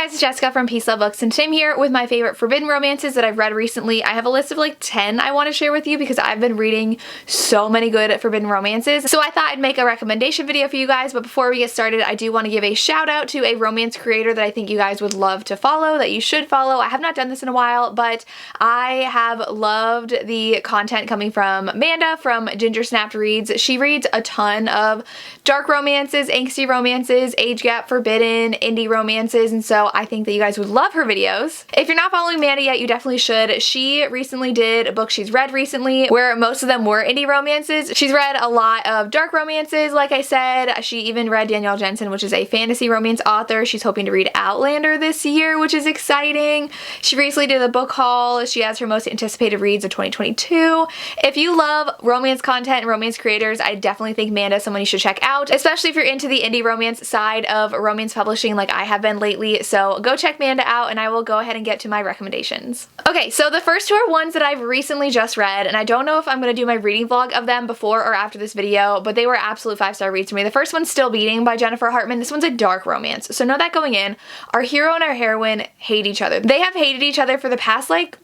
guys, it's Jessica from Peace Love Books, and today I'm here with my favorite forbidden romances that I've read recently. I have a list of like 10 I want to share with you because I've been reading so many good forbidden romances. So I thought I'd make a recommendation video for you guys, but before we get started, I do want to give a shout out to a romance creator that I think you guys would love to follow, that you should follow. I have not done this in a while, but I have loved the content coming from Manda from Ginger Snapped Reads. She reads a ton of dark romances, angsty romances, age gap forbidden, indie romances, and so I think that you guys would love her videos. If you're not following Manda yet, you definitely should. She recently did a book she's read recently where most of them were indie romances. She's read a lot of dark romances, like I said. She even read Danielle Jensen, which is a fantasy romance author. She's hoping to read Outlander this year, which is exciting. She recently did a book haul. She has her most anticipated reads of 2022. If you love romance content and romance creators, I definitely think Manda is someone you should check out, especially if you're into the indie romance side of romance publishing like I have been lately. So go check Manda out, and I will go ahead and get to my recommendations. Okay, so the first two are ones that I've recently just read, and I don't know if I'm going to do my reading vlog of them before or after this video, but they were absolute 5-star reads for me. The first one's Still Beating by Jennifer Hartman. This one's a dark romance. So know that going in, our hero and our heroine hate each other. They have hated each other for the past like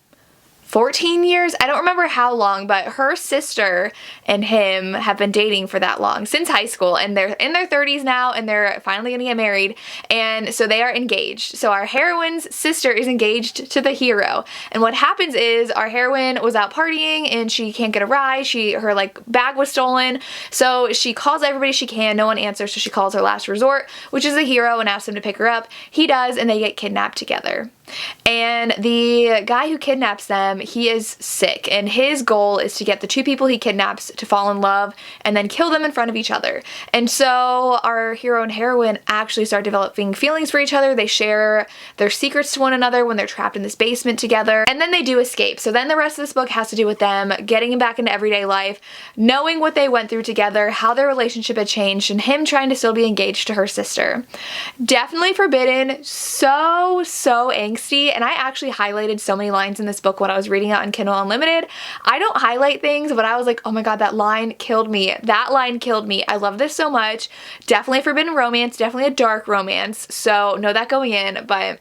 14 years? I don't remember how long, but her sister and him have been dating for that long, since high school, and they're in their 30s now, and they're finally gonna get married, and so they are engaged. So our heroine's sister is engaged to the hero, and what happens is our heroine was out partying and she can't get a ride. Her like bag was stolen, so she calls everybody she can. No one answers, so she calls her last resort, which is the hero, and asks him to pick her up. He does, and they get kidnapped together. And the guy who kidnaps them, he is sick, and his goal is to get the two people he kidnaps to fall in love and then kill them in front of each other. And so our hero and heroine actually start developing feelings for each other. They share their secrets to one another when they're trapped in this basement together, and then they do escape. So then the rest of this book has to do with them getting back into everyday life, knowing what they went through together, how their relationship had changed, and him trying to still be engaged to her sister. Definitely forbidden, so angsty, and I actually highlighted so many lines in this book when I was reading it on Kindle Unlimited. I don't highlight things, but I was like, oh my god, that line killed me. That line killed me. I love this so much. Definitely a forbidden romance, definitely a dark romance, so know that going in, but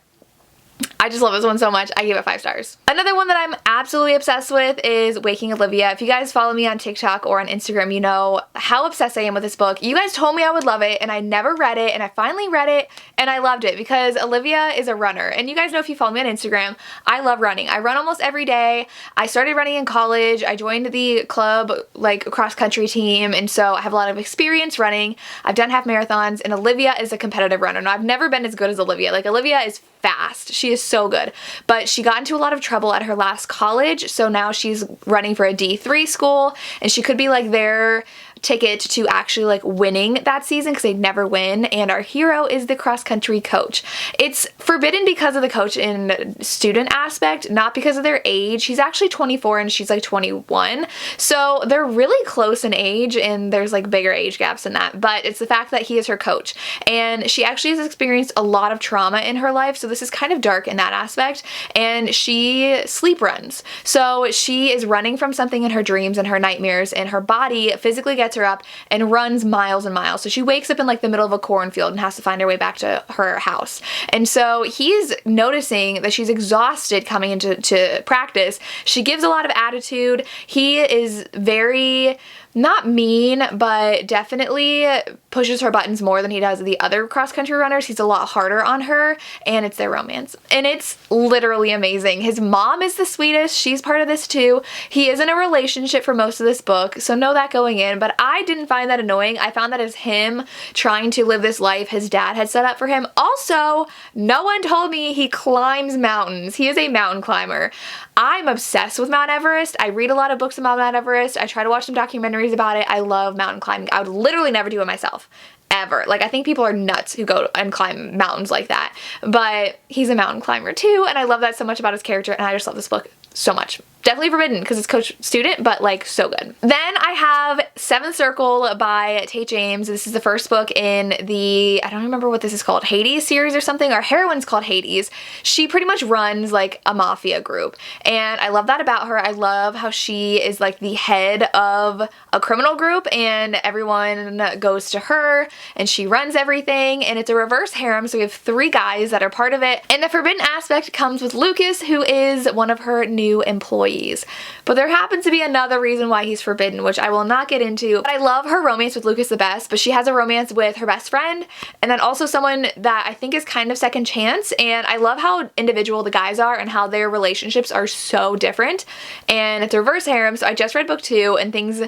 I just love this one so much. I gave it 5 stars. Another one that I'm absolutely obsessed with is Waking Olivia. If you guys follow me on TikTok or on Instagram, you know how obsessed I am with this book. You guys told me I would love it, and I never read it, and I finally read it, and I loved it because Olivia is a runner. And you guys know, if you follow me on Instagram, I love running. I run almost every day. I started running in college. I joined the club, like cross-country team, and so I have a lot of experience running. I've done half marathons, and Olivia is a competitive runner. Now, I've never been as good as Olivia. Like, Olivia is fast. She is so good, but she got into a lot of trouble at her last college, so now she's running for a D3 school, and she could be like their ticket to actually like winning that season because they'd never win. And our hero is the cross-country coach. It's forbidden because of the coach in student aspect, not because of their age. He's actually 24 and she's like 21, so they're really close in age, and there's like bigger age gaps than that, but it's the fact that he is her coach, and she actually has experienced a lot of trauma in her life, so this is kind of dark in that aspect. And she sleep runs, so she is running from something in her dreams and her nightmares, and her body physically gets her up and runs miles and miles. So she wakes up in like the middle of a cornfield and has to find her way back to her house. And so he's noticing that she's exhausted coming into practice. She gives a lot of attitude. He is very, not mean, but definitely pushes her buttons more than he does the other cross-country runners. He's a lot harder on her, and it's their romance. And it's literally amazing. His mom is the sweetest. She's part of this too. He is in a relationship for most of this book, so know that going in, but I didn't find that annoying. I found that as him trying to live this life his dad had set up for him. Also, no one told me he climbs mountains. He is a mountain climber. I'm obsessed with Mount Everest. I read a lot of books about Mount Everest. I try to watch some documentaries about it. I love mountain climbing. I would literally never do it myself, ever. Like, I think people are nuts who go and climb mountains like that, but he's a mountain climber too, and I love that so much about his character, and I just love this book so much. definitely forbidden because it's coach student, but like so good. Then I have Seventh Circle by Tate James. This is the first book in the, I don't remember what this is called, Hades series or something. Our heroine's called Hades. She pretty much runs like a mafia group, and I love that about her. I love how she is like the head of a criminal group and everyone goes to her and she runs everything, and it's a reverse harem, so we have 3 guys that are part of it. And the forbidden aspect comes with Lucas, who is one of her new employees. But there happens to be another reason why he's forbidden, which I will not get into. But I love her romance with Lucas the best, but she has a romance with her best friend, and then also someone that I think is kind of second chance, and I love how individual the guys are and how their relationships are so different, and it's a reverse harem. So I just read book 2, and things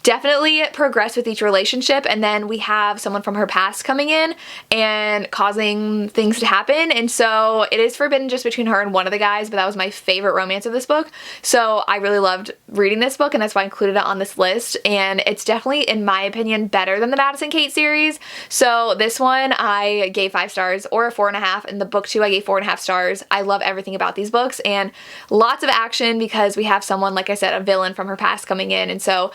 definitely progress with each relationship, and then we have someone from her past coming in and causing things to happen, and so it is forbidden just between her and one of the guys, but that was my favorite romance of this book. So I really loved reading this book, and that's why I included it on this list, and it's definitely, in my opinion, better than the Madison Kate series. So this one I gave 5 stars, or 4.5, and the book 2 I gave 4.5 stars. I love everything about these books, and lots of action because we have someone, like I said, a villain from her past coming in, and so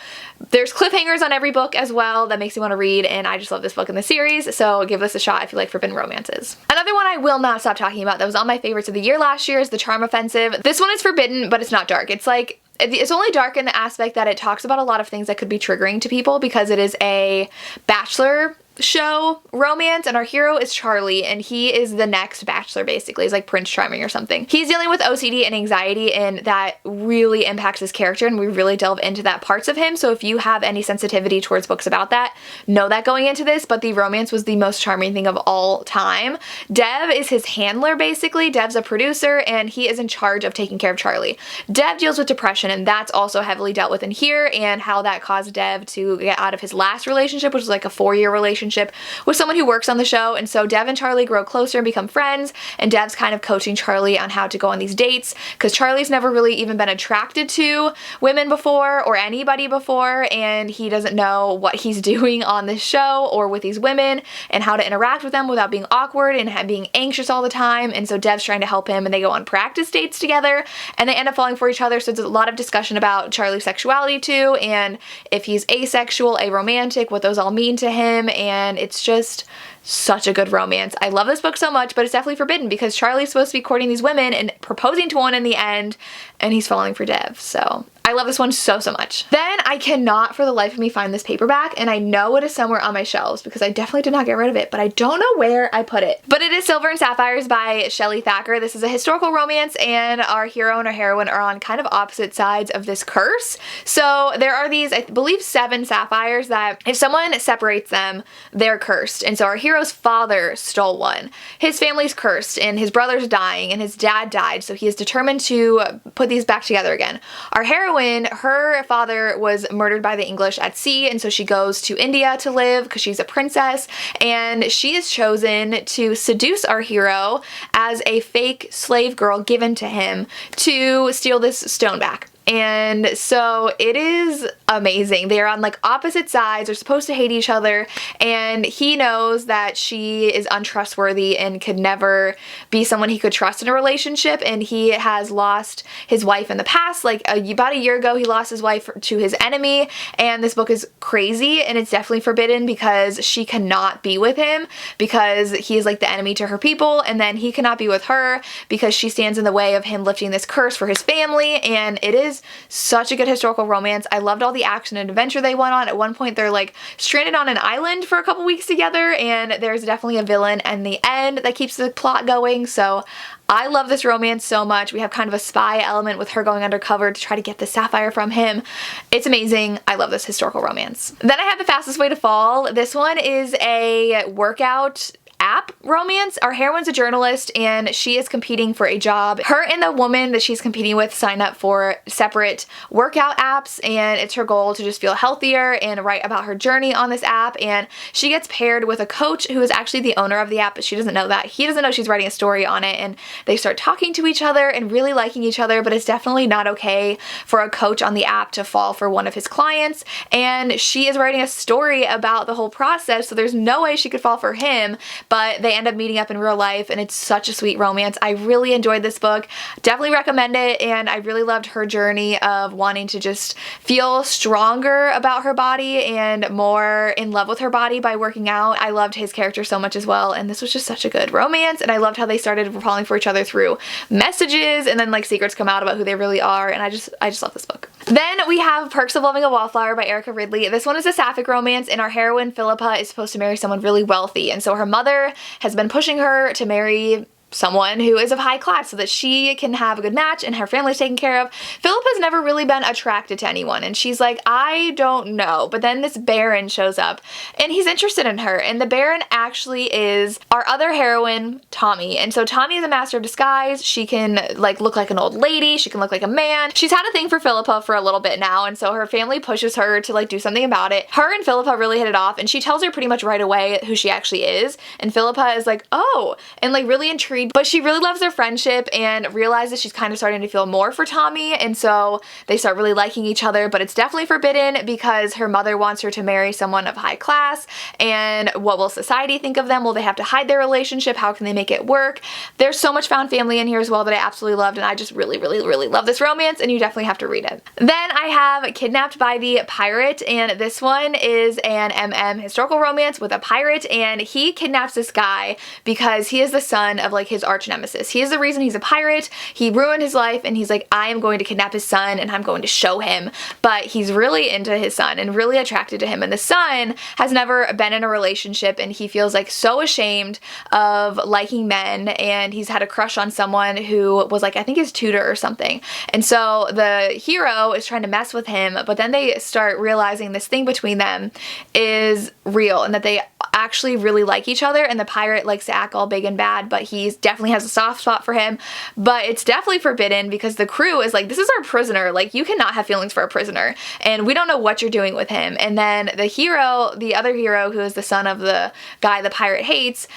there's cliffhangers on every book as well that makes me want to read, and I just love this book in the series, so give this a shot if you like forbidden romances. Another one I will not stop talking about that was on my favorites of the year last year is The Charm Offensive. This one is forbidden, but it's not dark. It's like, it's only dark in the aspect that it talks about a lot of things that could be triggering to people because it is a bachelor show romance, and our hero is Charlie, and he is the next bachelor basically. He's like Prince Charming or something. He's dealing with OCD and anxiety, and that really impacts his character, and we really delve into that parts of him. So if you have any sensitivity towards books about that, know that going into this. But the romance was the most charming thing of all time. Dev is his handler basically. Dev's a producer, and he is in charge of taking care of Charlie. Dev deals with depression, and that's also heavily dealt with in here, and how that caused Dev to get out of his last relationship, which was like a 4-year relationship with someone who works on the show. And so Dev and Charlie grow closer and become friends, and Dev's kind of coaching Charlie on how to go on these dates because Charlie's never really even been attracted to women before or anybody before, and he doesn't know what he's doing on this show or with these women and how to interact with them without being awkward and being anxious all the time. And so Dev's trying to help him, and they go on practice dates together, and they end up falling for each other. So there's a lot of discussion about Charlie's sexuality too, and if he's asexual, aromantic, what those all mean to him, and it's just such a good romance. I love this book so much, but it's definitely forbidden because Charlie's supposed to be courting these women and proposing to one in the end, and he's falling for Dev. So I love this one so much. Then I cannot for the life of me find this paperback, and I know it is somewhere on my shelves because I definitely did not get rid of it, but I don't know where I put it. But it is Silver and Sapphires by Shelley Thacker. This is a historical romance, and our hero and our heroine are on kind of opposite sides of this curse. So there are these, I believe, 7 sapphires that if someone separates them, they're cursed. And so our hero's father stole one. His family's cursed, and his brother's dying, and his dad died, so he is determined to put these back together again. Our heroine, her father was murdered by the English at sea, and so she goes to India to live because she's a princess, and she is chosen to seduce our hero as a fake slave girl given to him to steal this stone back. And so it is amazing. They are on like opposite sides. They're supposed to hate each other, and he knows that she is untrustworthy and could never be someone he could trust in a relationship, and he has lost his wife in the past. Like about a year ago, he lost his wife to his enemy, and this book is crazy, and it's definitely forbidden because she cannot be with him because he is like the enemy to her people, and then he cannot be with her because she stands in the way of him lifting this curse for his family. And it is such a good historical romance. I loved all the action and adventure they went on. At one point they're like stranded on an island for a couple weeks together, and there's definitely a villain in the end that keeps the plot going. So I love this romance so much. We have kind of a spy element with her going undercover to try to get the sapphire from him. It's amazing. I love this historical romance. Then I have The Fastest Way to Fall. This one is a workout app romance. Our heroine's a journalist, and she is competing for a job. Her and the woman that she's competing with sign up for separate workout apps, and it's her goal to just feel healthier and write about her journey on this app. And she gets paired with a coach who is actually the owner of the app, but she doesn't know that. He doesn't know she's writing a story on it, and they start talking to each other and really liking each other, but it's definitely not okay for a coach on the app to fall for one of his clients, and she is writing a story about the whole process, so there's no way she could fall for him. but they end up meeting up in real life, and it's such a sweet romance. I really enjoyed this book. Definitely recommend it, and I really loved her journey of wanting to just feel stronger about her body and more in love with her body by working out. I loved his character so much as well, and this was just such a good romance, and I loved how they started falling for each other through messages, and then like secrets come out about who they really are, and I just love this book. Then we have Perks of Loving a Wildflower by Erica Ridley. This one is a sapphic romance, and our heroine Philippa is supposed to marry someone really wealthy, and so her mother has been pushing her to marry someone who is of high class so that she can have a good match and her family's taken care of. Philippa's never really been attracted to anyone, and she's like, I don't know. But then this Baron shows up and he's interested in her, and the Baron actually is our other heroine, Tommy. And so Tommy is a master of disguise. She can like look like an old lady, she can look like a man. She's had a thing for Philippa for a little bit now, and so her family pushes her to like do something about it. Her and Philippa really hit it off, and she tells her pretty much right away who she actually is, and Philippa is like, oh, and like really intrigued. But she really loves their friendship and realizes she's kind of starting to feel more for Tommy, and so they start really liking each other, but it's definitely forbidden because her mother wants her to marry someone of high class, and what will society think of them? Will they have to hide their relationship? How can they make it work? There's so much found family in here as well that I absolutely loved, and I just really love this romance, and you definitely have to read it. Then I have Kidnapped by the Pirate, and this one is an historical romance with a pirate, and he kidnaps this guy because he is the son of like his arch nemesis. He is the reason he's a pirate. He ruined his life, and he's like, I am going to kidnap his son and I'm going to show him. But he's really into his son and really attracted to him, and the son has never been in a relationship, and he feels like so ashamed of liking men, and he's had a crush on someone who was like, I think his tutor or something. And so the hero is trying to mess with him, but then they start realizing this thing between them is real and that they actually really like each other, and the pirate likes to act all big and bad, but he definitely has a soft spot for him. But it's definitely forbidden because the crew is like, this is our prisoner, like you cannot have feelings for a prisoner, and we don't know what you're doing with him. And then the hero, the other hero, who is the son of the guy the pirate hates,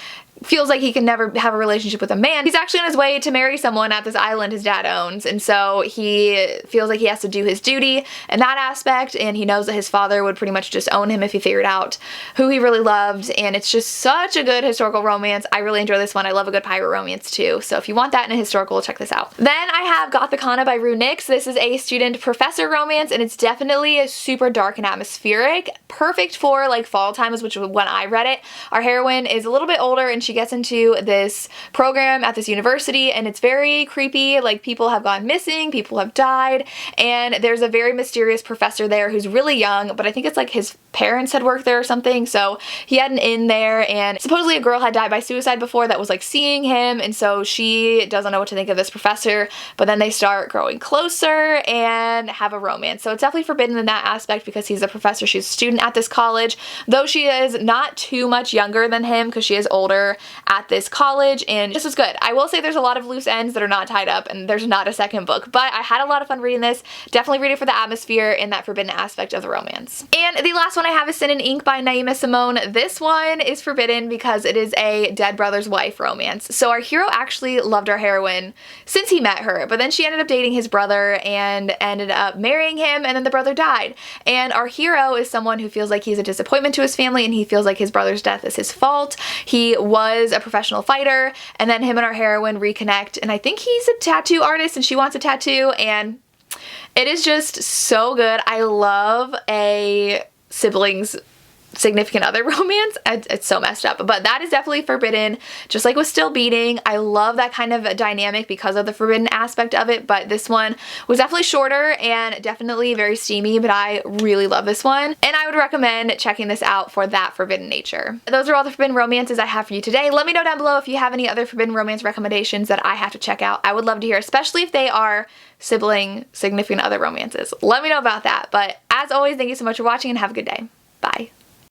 feels like he can never have a relationship with a man. He's actually on his way to marry someone at this island his dad owns, and so he feels like he has to do his duty in that aspect, and he knows that his father would pretty much just own him if he figured out who he really loved, and it's just such a good historical romance. I really enjoy this one. I love a good pirate romance too, so if you want that in a historical, check this out. Then I have Gothikana by Rue Nix. This is a student-professor romance, and it's definitely super dark and atmospheric. Perfect for like fall times, which was when I read it. Our heroine is a little bit older, and she gets into this program at this university, and it's very creepy. Like, people have gone missing, people have died, and there's a very mysterious professor there who's really young, but I think it's like his parents had worked there or something, so he had an inn there, and supposedly a girl had died by suicide before that was like seeing him, and so she doesn't know what to think of this professor, but then they start growing closer and have a romance. So it's definitely forbidden in that aspect because he's a professor, she's a student at this college, though she is not too much younger than him because she is older at this college, and this was good. I will say there's a lot of loose ends that are not tied up, and there's not a second book, but I had a lot of fun reading this. Definitely read it for the atmosphere and that forbidden aspect of the romance. And the last one I have is Sin and Ink by Naima Simone. This one is forbidden because it is a dead brother's wife romance. So our hero actually loved our heroine since he met her, but then she ended up dating his brother and ended up marrying him, and then the brother died. And our hero is someone who feels like he's a disappointment to his family, and he feels like his brother's death is his fault. He was a professional fighter, and then him and our heroine reconnect, and I think he's a tattoo artist and she wants a tattoo, and it is just so good. I love a siblings significant other romance. It's so messed up, but that is definitely forbidden, just like with Still Beating. I love that kind of dynamic because of the forbidden aspect of it, but this one was definitely shorter and definitely very steamy, but I really love this one, and I would recommend checking this out for that forbidden nature. Those are all the forbidden romances I have for you today. Let me know down below if you have any other forbidden romance recommendations that I have to check out. I would love to hear, especially if they are sibling significant other romances. Let me know about that, but as always, thank you so much for watching and have a good day. Bye.